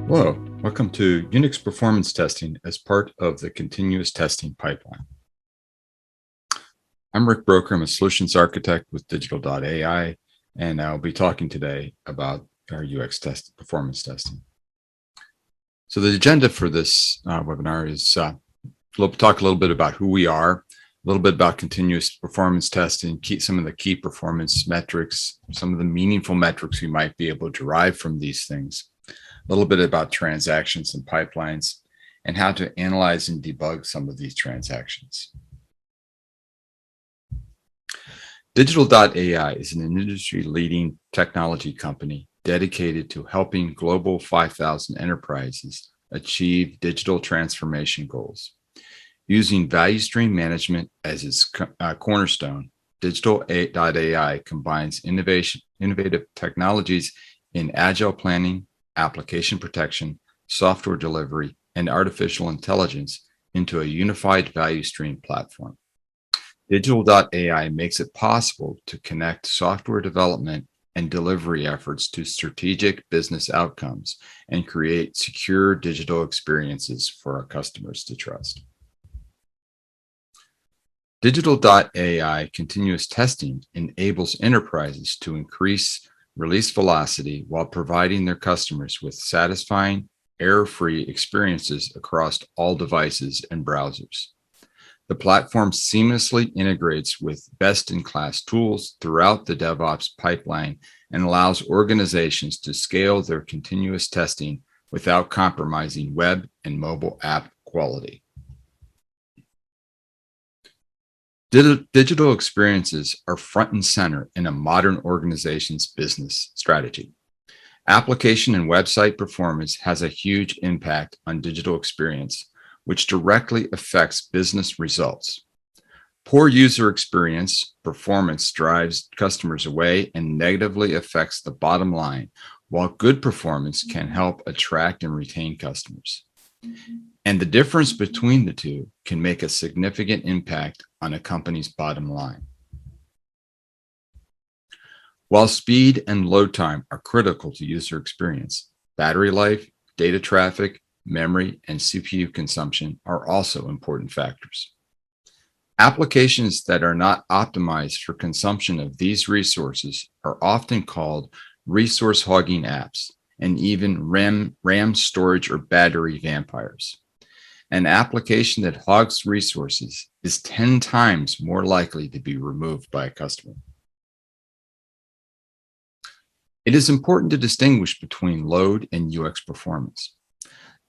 Hello, welcome to Unix performance testing as part of the continuous testing pipeline. I'm Rick Broker. I'm a solutions architect with Digital.ai, and I'll be talking today about our UX test performance testing. So the agenda for this webinar is we'll talk a little bit about who we are, a little bit about continuous performance testing, some of the key performance metrics, some of the meaningful metrics we might be able to derive from these things, a little bit about transactions and pipelines, and how to analyze and debug some of these transactions. Digital.ai is an industry-leading technology company dedicated to helping Global 5,000 enterprises achieve digital transformation goals. Using value stream management as its cornerstone, Digital.ai combines innovative technologies in agile planning, application protection, software delivery, and artificial intelligence into a unified value stream platform. Digital.ai makes it possible to connect software development and delivery efforts to strategic business outcomes and create secure digital experiences for our customers to trust. Digital.ai continuous testing enables enterprises to increase release velocity while providing their customers with satisfying, error-free experiences across all devices and browsers. The platform seamlessly integrates with best-in-class tools throughout the DevOps pipeline and allows organizations to scale their continuous testing without compromising web and mobile app quality. Digital experiences are front and center in a modern organization's business strategy. Application and website performance has a huge impact on digital experience, which directly affects business results. Poor user experience performance drives customers away and negatively affects the bottom line, while good performance can help attract and retain customers. And the difference between the two can make a significant impact on a company's bottom line. While speed and load time are critical to user experience, battery life, data traffic, memory, and CPU consumption are also important factors. Applications that are not optimized for consumption of these resources are often called resource hogging apps and even RAM storage or battery vampires. An application that hogs resources is 10 times more likely to be removed by a customer. It is important to distinguish between load and UX performance.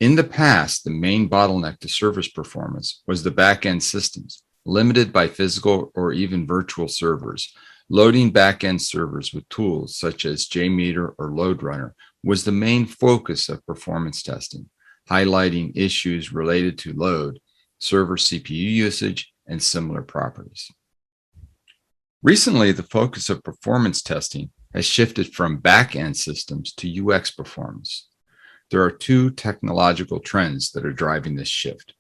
In the past, the main bottleneck to service performance was the back-end systems, limited by physical or even virtual servers. Loading back-end servers with tools such as JMeter or LoadRunner was the main focus of performance testing, highlighting issues related to load, server CPU usage, and similar properties. Recently, the focus of performance testing has shifted from back-end systems to UX performance. There are two technological trends that are driving this shift.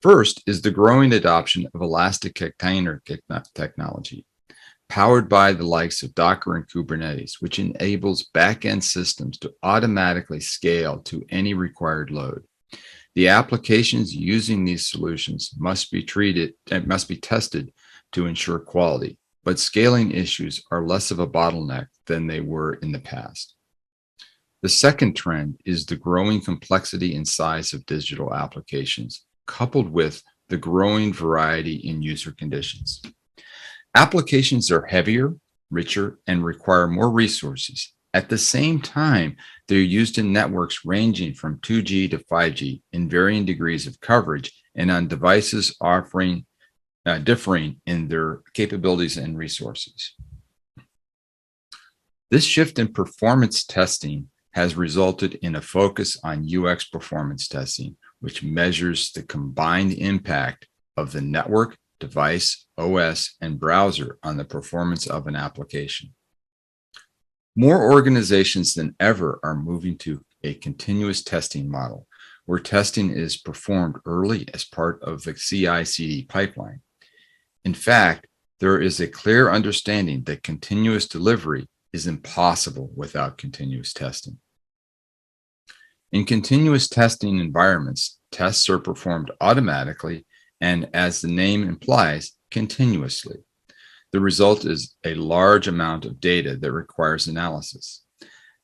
First is the growing adoption of elastic container technology, powered by the likes of Docker and Kubernetes, which enables back-end systems to automatically scale to any required load. The applications using these solutions must be tested to ensure quality, but scaling issues are less of a bottleneck than they were in the past. The second trend is the growing complexity and size of digital applications, coupled with the growing variety in user conditions. Applications are heavier, richer, and require more resources. At the same time, they're used in networks ranging from 2G to 5G in varying degrees of coverage and on devices differing in their capabilities and resources. This shift in performance testing has resulted in a focus on UX performance testing, which measures the combined impact of the network, device, OS, and browser on the performance of an application. More organizations than ever are moving to a continuous testing model, where testing is performed early as part of the CI/CD pipeline. In fact, there is a clear understanding that continuous delivery is impossible without continuous testing. In continuous testing environments, tests are performed automatically and, as the name implies, continuously. The result is a large amount of data that requires analysis.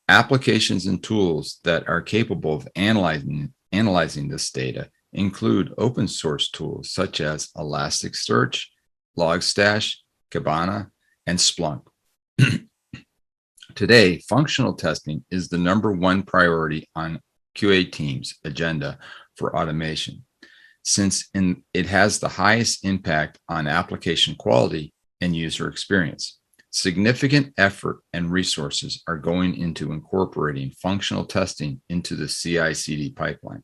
Applications and tools that are capable of analyzing this data include open source tools such as Elasticsearch, Logstash, Kibana, and Splunk. Today, functional testing is the number one priority on QA teams' agenda for automation, since it has the highest impact on application quality and user experience. Significant effort and resources are going into incorporating functional testing into the CI/CD pipeline.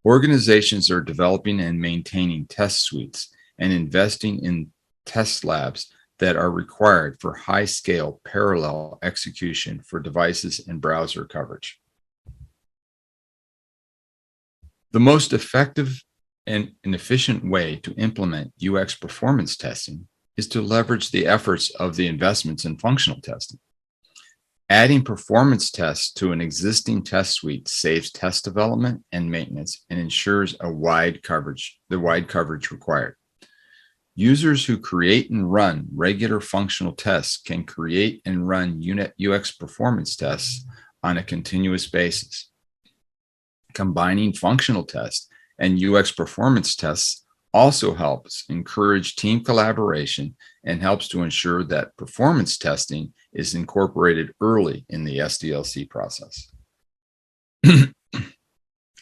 Organizations are developing and maintaining test suites and investing in test labs that are required for high-scale parallel execution for devices and browser coverage. The most effective and efficient way to implement UX performance testing is to leverage the efforts of the investments in functional testing. Adding performance tests to an existing test suite saves test development and maintenance and ensures the wide coverage required. Users who create and run regular functional tests can create and run UX performance tests on a continuous basis. Combining functional tests and UX performance tests also helps encourage team collaboration and helps to ensure that performance testing is incorporated early in the SDLC process.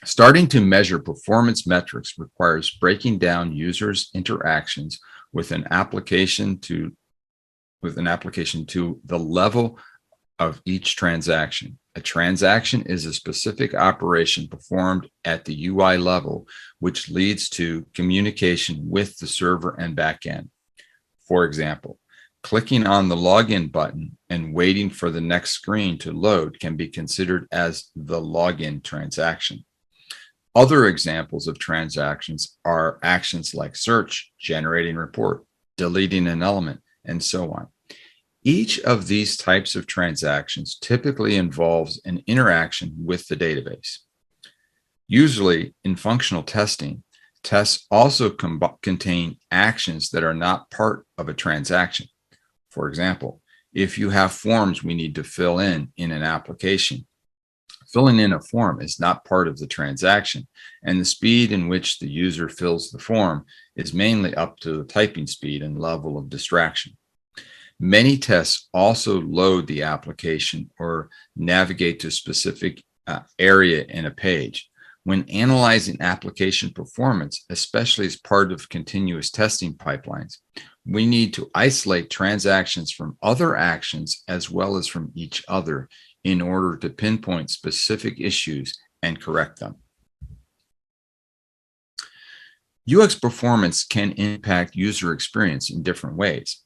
Starting to measure performance metrics requires breaking down users' interactions with an application to the level of each transaction. A transaction is a specific operation performed at the UI level, which leads to communication with the server and backend. For example, clicking on the login button and waiting for the next screen to load can be considered as the login transaction. Other examples of transactions are actions like search, generating report, deleting an element, and so on. Each of these types of transactions typically involves an interaction with the database. Usually, in functional testing, tests also contain actions that are not part of a transaction. For example, if you have forms we need to fill in an application, filling in a form is not part of the transaction, and the speed in which the user fills the form is mainly up to the typing speed and level of distraction. Many tests also load the application or navigate to a specific area in a page. When analyzing application performance, especially as part of continuous testing pipelines, we need to isolate transactions from other actions as well as from each other in order to pinpoint specific issues and correct them. UX performance can impact user experience in different ways.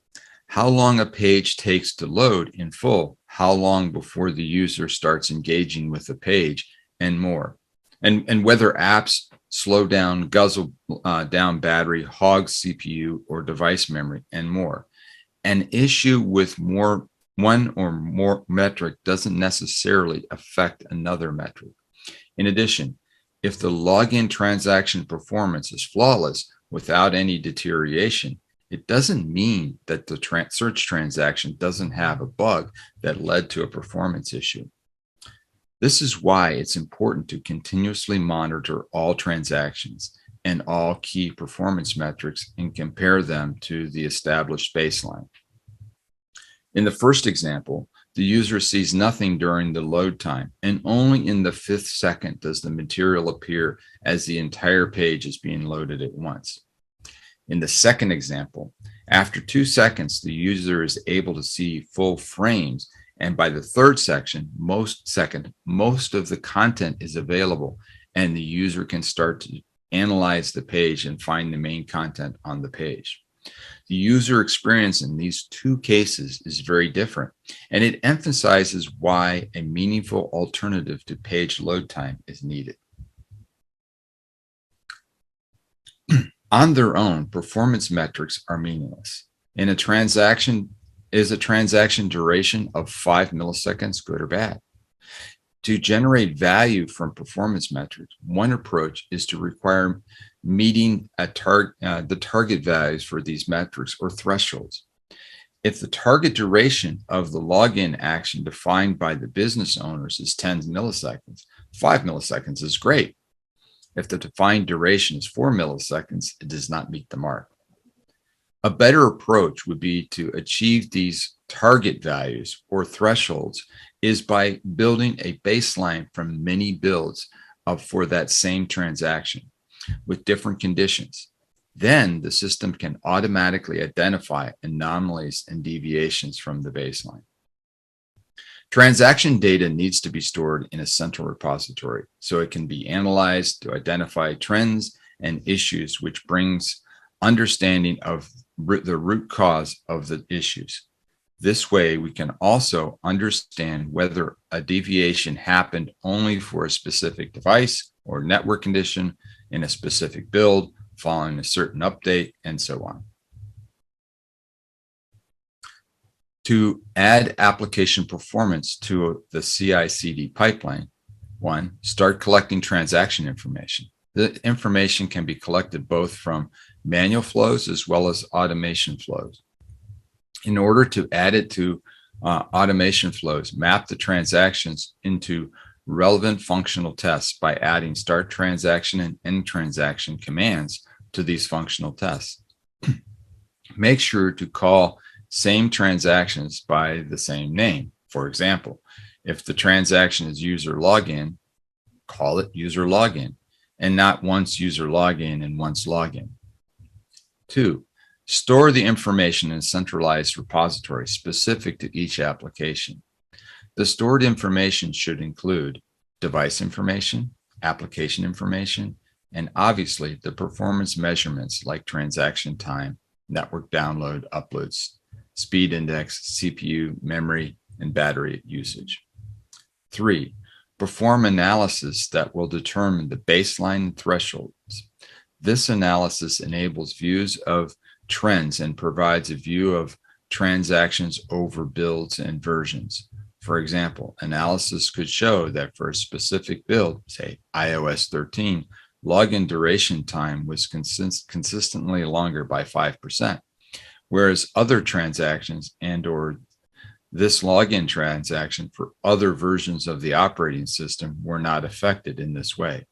How long a page takes to load in full, how long before the user starts engaging with the page, and more. And whether apps slow down, guzzle down battery, hog CPU or device memory, and more. An issue with one or more metric doesn't necessarily affect another metric. In addition, if the login transaction performance is flawless without any deterioration, it doesn't mean that the search transaction doesn't have a bug that led to a performance issue. This is why it's important to continuously monitor all transactions and all key performance metrics and compare them to the established baseline. In the first example, the user sees nothing during the load time, and only in the 5th second does the material appear as the entire page is being loaded at once. In the second example, after 2 seconds, the user is able to see full frames, and by the 3rd second, most of the content is available, and the user can start to analyze the page and find the main content on the page. The user experience in these two cases is very different, and it emphasizes why a meaningful alternative to page load time is needed. On their own, performance metrics are meaningless. Is a transaction duration of 5 milliseconds good or bad? To generate value from performance metrics, one approach is to require meeting the target values for these metrics or thresholds. If the target duration of the login action defined by the business owners is 10 milliseconds, 5 milliseconds is great. If the defined duration is 4 milliseconds, it does not meet the mark. A better approach would be to achieve these target values or thresholds is by building a baseline from many builds for that same transaction with different conditions. Then the system can automatically identify anomalies and deviations from the baseline. Transaction data needs to be stored in a central repository so it can be analyzed to identify trends and issues, which brings understanding of the root cause of the issues. This way, we can also understand whether a deviation happened only for a specific device or network condition in a specific build following a certain update, and so on. To add application performance to the CI/CD pipeline, 1, start collecting transaction information. The information can be collected both from manual flows as well as automation flows. In order to add it to automation flows, map the transactions into relevant functional tests by adding start transaction and end transaction commands to these functional tests. Make sure to call same transactions by the same name. For example, if the transaction is user login, call it user login and not once user login and once login. 2, store the information in a centralized repository specific to each application. The stored information should include device information, application information, and obviously the performance measurements like transaction time, network download, uploads, speed index, CPU, memory, and battery usage. 3, perform analysis that will determine the baseline thresholds. This analysis enables views of trends and provides a view of transactions over builds and versions. For example, analysis could show that for a specific build, say iOS 13, login duration time was consistently longer by 5%, whereas other transactions and/or this login transaction for other versions of the operating system were not affected in this way.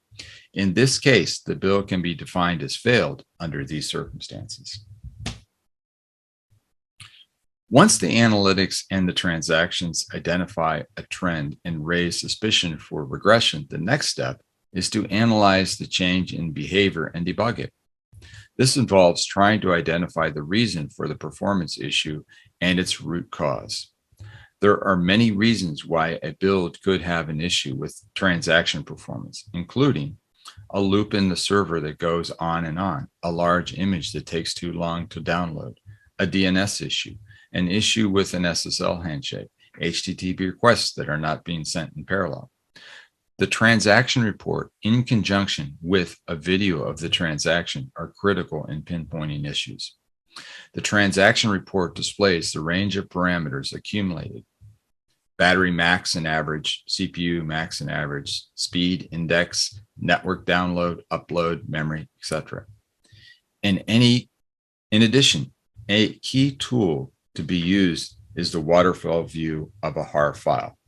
In this case, the build can be defined as failed under these circumstances. Once the analytics and the transactions identify a trend and raise suspicion for regression, the next step is to analyze the change in behavior and debug it. This involves trying to identify the reason for the performance issue and its root cause. There are many reasons why a build could have an issue with transaction performance, including a loop in the server that goes on and on, a large image that takes too long to download, a DNS issue, an issue with an SSL handshake, HTTP requests that are not being sent in parallel. The transaction report, in conjunction with a video of the transaction, are critical in pinpointing issues. The transaction report displays the range of parameters accumulated: battery max and average, CPU max and average, speed, index, network download, upload, memory, etc. In addition, a key tool to be used is the waterfall view of a HAR file.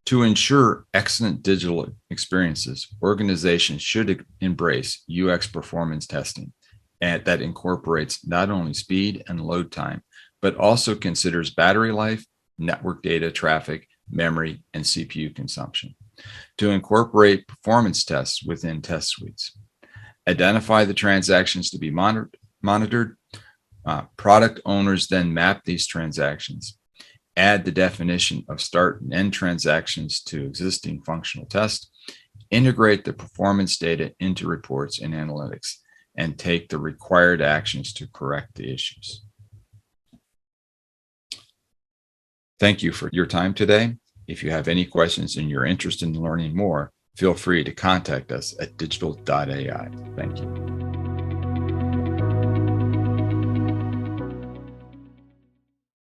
To ensure excellent digital experiences, organizations should embrace UX performance testing that incorporates not only speed and load time, but also considers battery life, network data traffic, memory, and CPU consumption. To incorporate performance tests within test suites. Identify the transactions to be monitored. Product owners then map these transactions. Add the definition of start and end transactions to existing functional tests. Integrate the performance data into reports and analytics, and take the required actions to correct the issues. Thank you for your time today. If you have any questions and you're interested in learning more, feel free to contact us at digital.ai. Thank you.